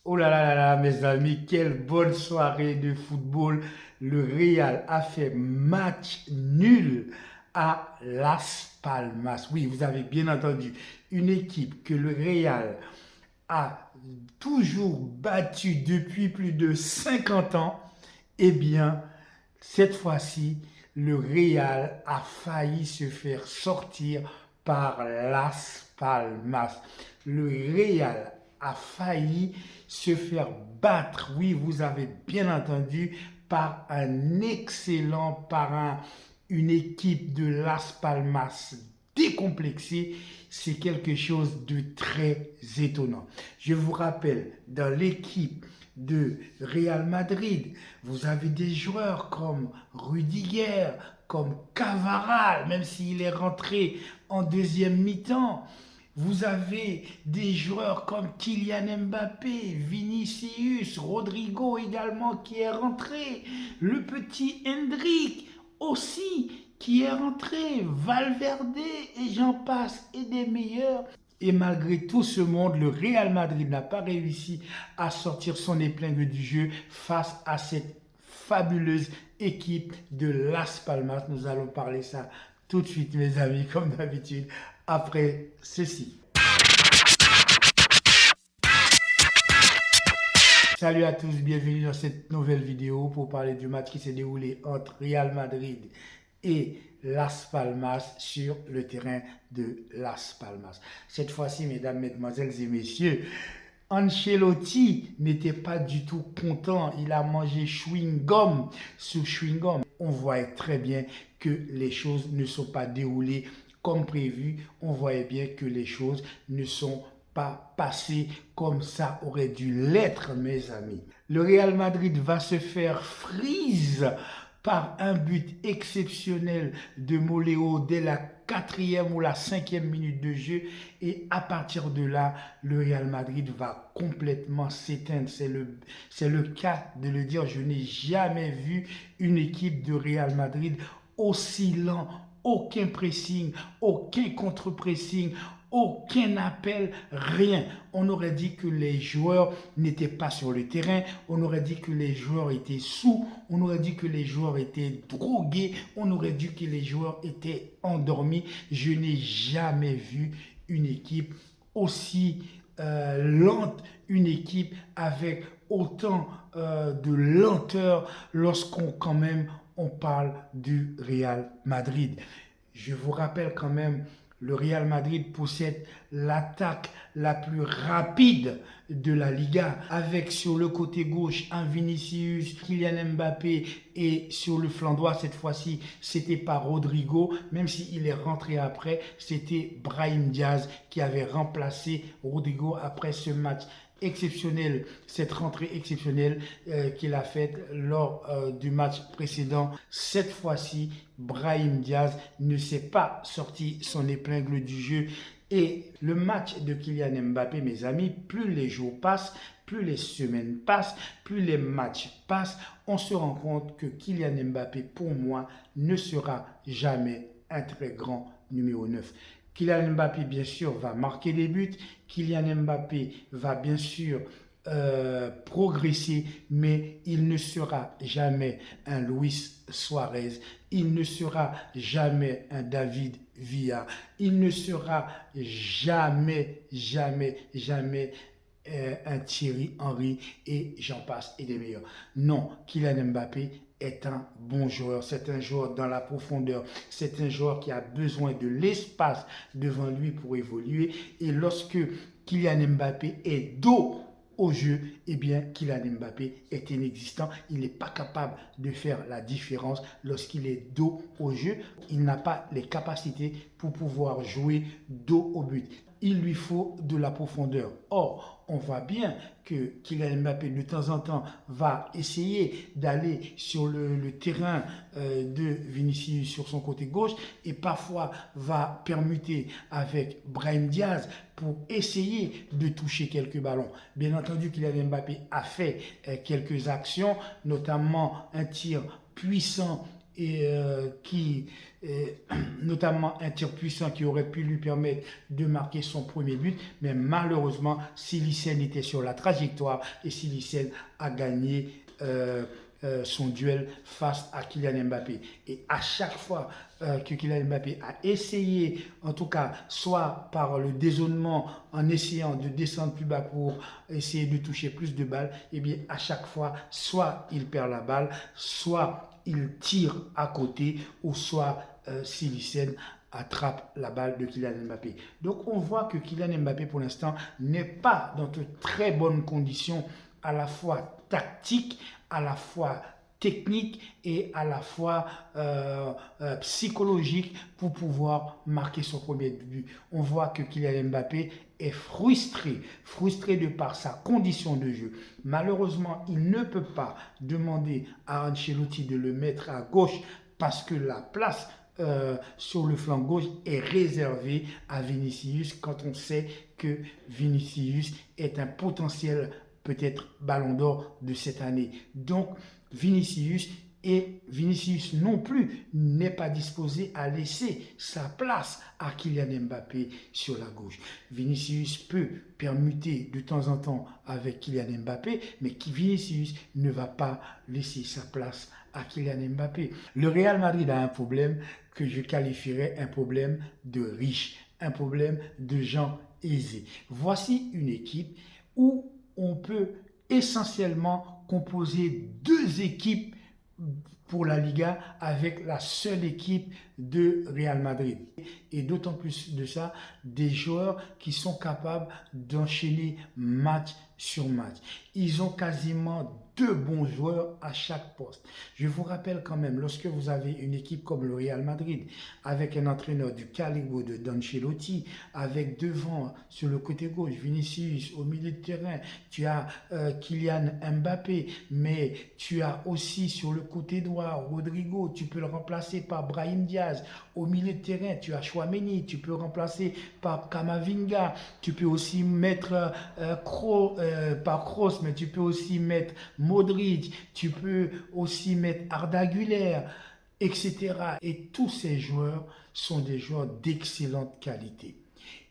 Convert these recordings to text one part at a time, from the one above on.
Oh là là là là, mes amis, quelle bonne soirée de football. Le Real a fait match nul à Las Palmas. Oui, vous avez bien entendu, une équipe que le Real a toujours battue depuis plus de 50 ans. Eh bien, cette fois-ci, le Real a failli se faire sortir par Las Palmas. Le Real a failli se faire battre, oui, vous avez bien entendu, une équipe de Las Palmas décomplexée. C'est quelque chose de très étonnant. Je vous rappelle, dans l'équipe de Real Madrid, vous avez des joueurs comme Rudiger, comme Cavaral, même s'il est rentré en deuxième mi-temps. Vous avez des joueurs comme Kylian Mbappé, Vinicius, Rodrigo également qui est rentré, le petit Hendrick aussi qui est rentré, Valverde et j'en passe et des meilleurs. Et malgré tout ce monde, le Real Madrid n'a pas réussi à sortir son épingle du jeu face à cette fabuleuse équipe de Las Palmas. Nous allons parler ça tout de suite, mes amis, comme d'habitude, après ceci. Salut à tous, bienvenue dans cette nouvelle vidéo pour parler du match qui s'est déroulé entre Real Madrid et Las Palmas sur le terrain de Las Palmas. Cette fois-ci, mesdames, mesdemoiselles et messieurs, Ancelotti n'était pas du tout content. Il a mangé chewing-gum sur chewing-gum. On voit très bien que les choses ne sont pas déroulées comme prévu. On voyait bien que les choses ne sont pas passées comme ça aurait dû l'être, mes amis. Le Real Madrid va se faire freeze par un but exceptionnel de Moléo dès la 4e ou la 5e minute de jeu. Et à partir de là, le Real Madrid va complètement s'éteindre. C'est le cas de le dire. Je n'ai jamais vu une équipe de Real Madrid aussi lent. Aucun pressing, aucun contre-pressing, aucun appel, rien. On aurait dit que les joueurs n'étaient pas sur le terrain, on aurait dit que les joueurs étaient sous, on aurait dit que les joueurs étaient drogués, on aurait dit que les joueurs étaient endormis. Je n'ai jamais vu une équipe aussi lente, une équipe avec autant de lenteur lorsqu'on quand même on parle du Real Madrid. Je vous rappelle quand même, le Real Madrid possède l'attaque la plus rapide de la Liga, avec sur le côté gauche un Vinicius, Kylian Mbappé, et sur le flanc droit, cette fois-ci, c'était pas Rodrigo, même s'il est rentré après, c'était Brahim Diaz qui avait remplacé Rodrigo après ce match exceptionnel, cette rentrée exceptionnelle qu'il a faite lors du match précédent. Cette fois-ci, Brahim Diaz ne s'est pas sorti son épingle du jeu. Et le match de Kylian Mbappé, mes amis, plus les jours passent, plus les semaines passent, plus les matchs passent, on se rend compte que Kylian Mbappé, pour moi, ne sera jamais un très grand numéro 9. Kylian Mbappé, bien sûr, va marquer des buts. Kylian Mbappé va bien sûr progresser, mais il ne sera jamais un Luis Suarez. Il ne sera jamais un David Villa. Il ne sera jamais, jamais, jamais un Thierry Henry et j'en passe et des meilleurs. Non, Kylian Mbappé est un bon joueur, c'est un joueur dans la profondeur, c'est un joueur qui a besoin de l'espace devant lui pour évoluer et lorsque Kylian Mbappé est dos au jeu, eh bien Kylian Mbappé est inexistant, il n'est pas capable de faire la différence lorsqu'il est dos au jeu, il n'a pas les capacités pour pouvoir jouer dos au but. Il lui faut de la profondeur. Or, on voit bien que Kylian Mbappé de temps en temps va essayer d'aller sur le terrain de Vinicius sur son côté gauche et parfois va permuter avec Brahim Diaz pour essayer de toucher quelques ballons. Bien entendu, Kylian Mbappé a fait quelques actions, notamment un tir puissant et qui, notamment un tir puissant qui aurait pu lui permettre de marquer son premier but, mais malheureusement, Silicen était sur la trajectoire et Silicen a gagné son duel face à Kylian Mbappé. Et à chaque fois que Kylian Mbappé a essayé, en tout cas, soit par le dézonnement, en essayant de descendre plus bas pour essayer de toucher plus de balles, et bien à chaque fois, soit il perd la balle, soit il tire à côté, ou soit Silicen attrape la balle de Kylian Mbappé. Donc on voit que Kylian Mbappé pour l'instant n'est pas dans de très bonnes conditions, à la fois tactique, à la fois technique et à la fois psychologique pour pouvoir marquer son premier but. On voit que Kylian Mbappé est frustré de par sa condition de jeu. Malheureusement, il ne peut pas demander à Ancelotti de le mettre à gauche parce que la place sur le flanc gauche est réservé à Vinicius quand on sait que Vinicius est un potentiel peut-être ballon d'or de cette année. Donc Vinicius non plus n'est pas disposé à laisser sa place à Kylian Mbappé sur la gauche. Vinicius peut permuter de temps en temps avec Kylian Mbappé, mais Vinicius ne va pas laisser sa place à Kylian Mbappé. Le Real Madrid a un problème que je qualifierais un problème de riches, un problème de gens aisés. Voici une équipe où on peut essentiellement composer deux équipes pour la Liga avec la seule équipe de Real Madrid. Et d'autant plus de ça, des joueurs qui sont capables d'enchaîner match sur match. Ils ont quasiment deux bons joueurs à chaque poste. Je vous rappelle quand même, lorsque vous avez une équipe comme le Real Madrid, avec un entraîneur du calibre de Ancelotti, avec devant, sur le côté gauche, Vinicius, au milieu de terrain, tu as Kylian Mbappé, mais tu as aussi sur le côté droit, Rodrigo, tu peux le remplacer par Brahim Diaz. Au milieu de terrain, tu as Chouameni, tu peux le remplacer par Camavinga, tu peux aussi mettre pas Kroos, mais tu peux aussi mettre Modric, tu peux aussi mettre Arda Güler, etc. Et tous ces joueurs sont des joueurs d'excellente qualité.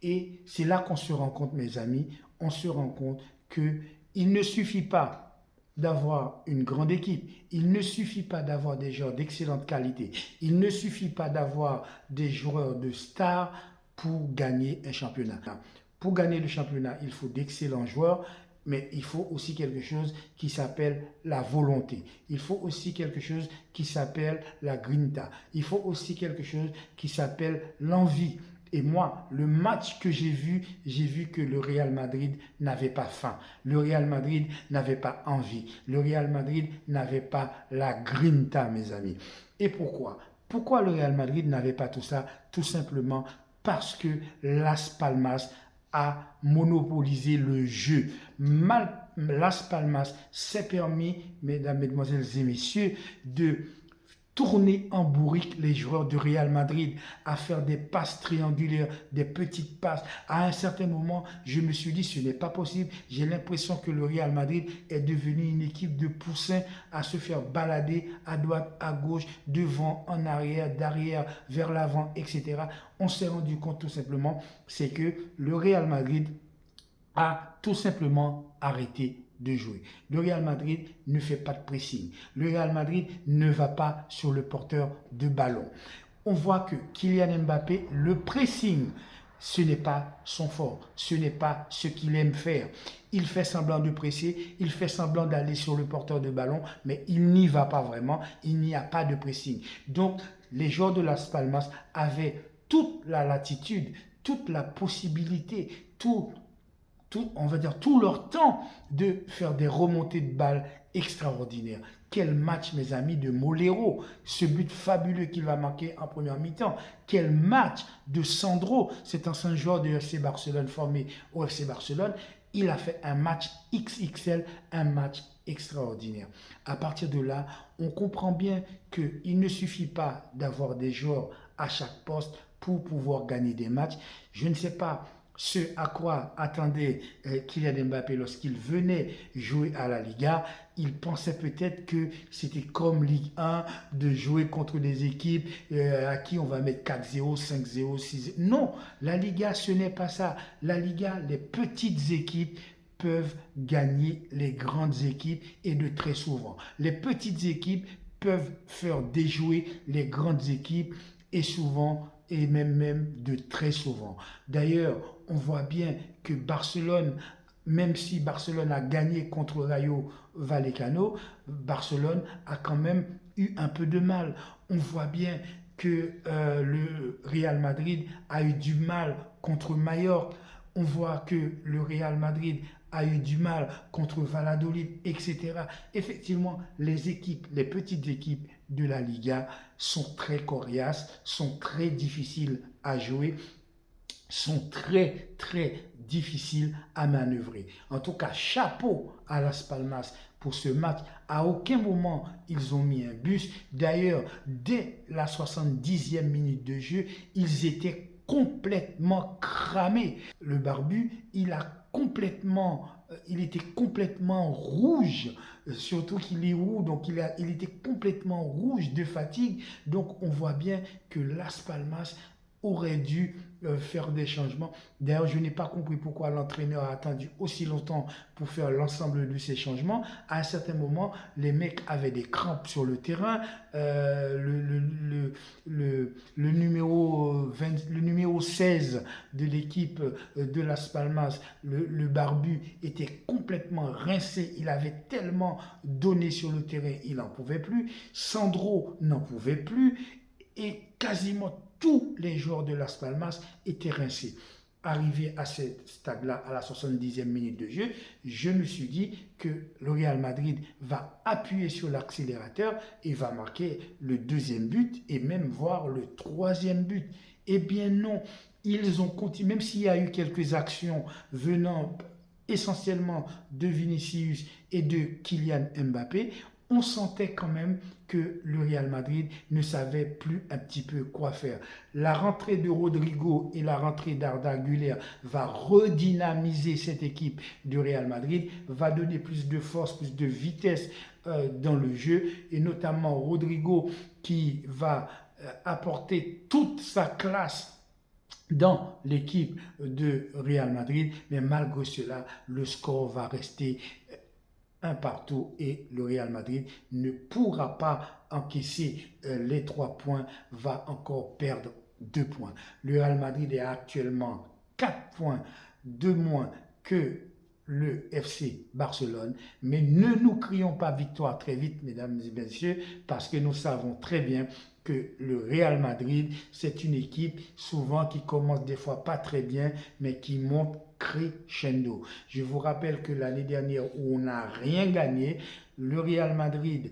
Et c'est là qu'on se rend compte, mes amis, on se rend compte qu'il ne suffit pas d'avoir une grande équipe, il ne suffit pas d'avoir des joueurs d'excellente qualité, il ne suffit pas d'avoir des joueurs de stars pour gagner un championnat. Pour gagner le championnat, il faut d'excellents joueurs, mais il faut aussi quelque chose qui s'appelle la volonté. Il faut aussi quelque chose qui s'appelle la grinta. Il faut aussi quelque chose qui s'appelle l'envie. Et moi, le match que j'ai vu que le Real Madrid n'avait pas faim. Le Real Madrid n'avait pas envie. Le Real Madrid n'avait pas la grinta, mes amis. Et pourquoi? Pourquoi le Real Madrid n'avait pas tout ça? Tout simplement parce que Las Palmas a monopolisé le jeu. Las Palmas s'est permis, mesdames, mesdemoiselles et messieurs, de tourner en bourrique les joueurs du Real Madrid, à faire des passes triangulaires, des petites passes. À un certain moment, je me suis dit, ce n'est pas possible. J'ai l'impression que le Real Madrid est devenu une équipe de poussins à se faire balader à droite, à gauche, devant, en arrière, derrière, vers l'avant, etc. On s'est rendu compte tout simplement, c'est que le Real Madrid a tout simplement arrêté de jouer. Le Real Madrid ne fait pas de pressing. Le Real Madrid ne va pas sur le porteur de ballon. On voit que Kylian Mbappé, le pressing, ce n'est pas son fort. Ce n'est pas ce qu'il aime faire. Il fait semblant de presser, il fait semblant d'aller sur le porteur de ballon, mais il n'y va pas vraiment. Il n'y a pas de pressing. Donc, les joueurs de Las Palmas avaient toute la latitude, toute la possibilité, on va dire tout leur temps de faire des remontées de balles extraordinaires. Quel match, mes amis, de Molero, ce but fabuleux qu'il va marquer en première mi-temps. Quel match de Sandro, cet ancien joueur de FC Barcelone formé au FC Barcelone. Il a fait un match XXL, un match extraordinaire. À partir de là, on comprend bien qu'il ne suffit pas d'avoir des joueurs à chaque poste pour pouvoir gagner des matchs. Je ne sais pas ce à quoi attendait Kylian Mbappé lorsqu'il venait jouer à la Liga, il pensait peut-être que c'était comme Ligue 1 de jouer contre des équipes à qui on va mettre 4-0, 5-0, 6-0. Non, la Liga, ce n'est pas ça. La Liga, les petites équipes peuvent gagner les grandes équipes et de très souvent. Les petites équipes peuvent faire déjouer les grandes équipes et souvent et même de très souvent. D'ailleurs, on voit bien que Barcelone, même si Barcelone a gagné contre Rayo Vallecano, Barcelone a quand même eu un peu de mal. On voit bien que le Real Madrid a eu du mal contre Mallorca. On voit que le Real Madrid a eu du mal contre Valladolid, etc. Effectivement, les équipes, les petites équipes de la Liga sont très coriaces, sont très difficiles à jouer, sont très difficiles à manœuvrer. En tout cas, chapeau à Las Palmas pour ce match. À aucun moment, ils ont mis un but. D'ailleurs, dès la 70e minute de jeu, ils étaient complètement cramés. Le barbu, il était complètement rouge, surtout qu'il est roux, donc il était complètement rouge de fatigue. Donc on voit bien que Las Palmas aurait dû faire des changements. D'ailleurs, je n'ai pas compris pourquoi l'entraîneur a attendu aussi longtemps pour faire l'ensemble de ces changements. À un certain moment, les mecs avaient des crampes sur le terrain. Le numéro 16 de l'équipe de Las Palmas, le barbu, était complètement rincé. Il avait tellement donné sur le terrain, il n'en pouvait plus. Sandro n'en pouvait plus. Et quasiment tous les joueurs de Las Palmas étaient rincés. Arrivé à ce stade-là, à la 70e minute de jeu, je me suis dit que le Real Madrid va appuyer sur l'accélérateur et va marquer le deuxième but et même voir le troisième but. Eh bien non, ils ont continué, même s'il y a eu quelques actions venant essentiellement de Vinicius et de Kylian Mbappé, on sentait quand même que le Real Madrid ne savait plus un petit peu quoi faire. La rentrée de Rodrigo et la rentrée d'Arda Güler va redynamiser cette équipe du Real Madrid, va donner plus de force, plus de vitesse dans le jeu, et notamment Rodrigo qui va apporter toute sa classe dans l'équipe de Real Madrid, mais malgré cela, le score va rester un partout et le Real Madrid ne pourra pas encaisser les 3 points, va encore perdre 2 points. Le Real Madrid est actuellement 4 points de moins que le FC Barcelone, mais ne nous crions pas victoire très vite, mesdames et messieurs, parce que nous savons très bien que le Real Madrid, c'est une équipe souvent qui commence des fois pas très bien, mais qui monte crescendo. Je vous rappelle que l'année dernière où on n'a rien gagné, le Real Madrid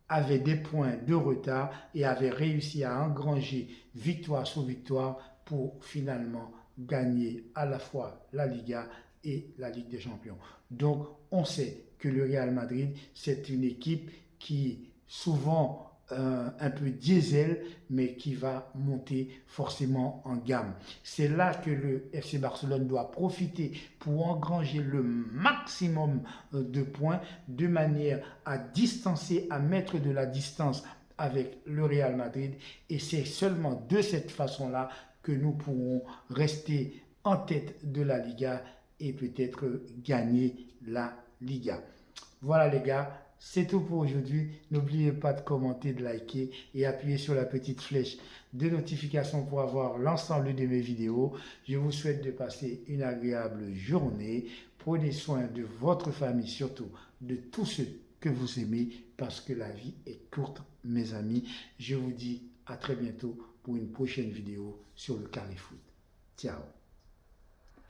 avait des points de retard et avait réussi à engranger victoire sur victoire pour finalement gagner à la fois la Liga et la Ligue des Champions. Donc on sait que le Real Madrid, c'est une équipe qui souvent un peu diesel, mais qui va monter forcément en gamme. C'est là que le FC Barcelone doit profiter pour engranger le maximum de points, de manière à distancer, à mettre de la distance avec le Real Madrid. Et c'est seulement de cette façon-là que nous pourrons rester en tête de la Liga et peut-être gagner la Liga. Voilà les gars. C'est tout pour aujourd'hui. N'oubliez pas de commenter, de liker et appuyer sur la petite flèche de notification pour avoir l'ensemble de mes vidéos. Je vous souhaite de passer une agréable journée. Prenez soin de votre famille, surtout de tous ceux que vous aimez, parce que la vie est courte, mes amis. Je vous dis à très bientôt pour une prochaine vidéo sur le Carré Foot. Ciao.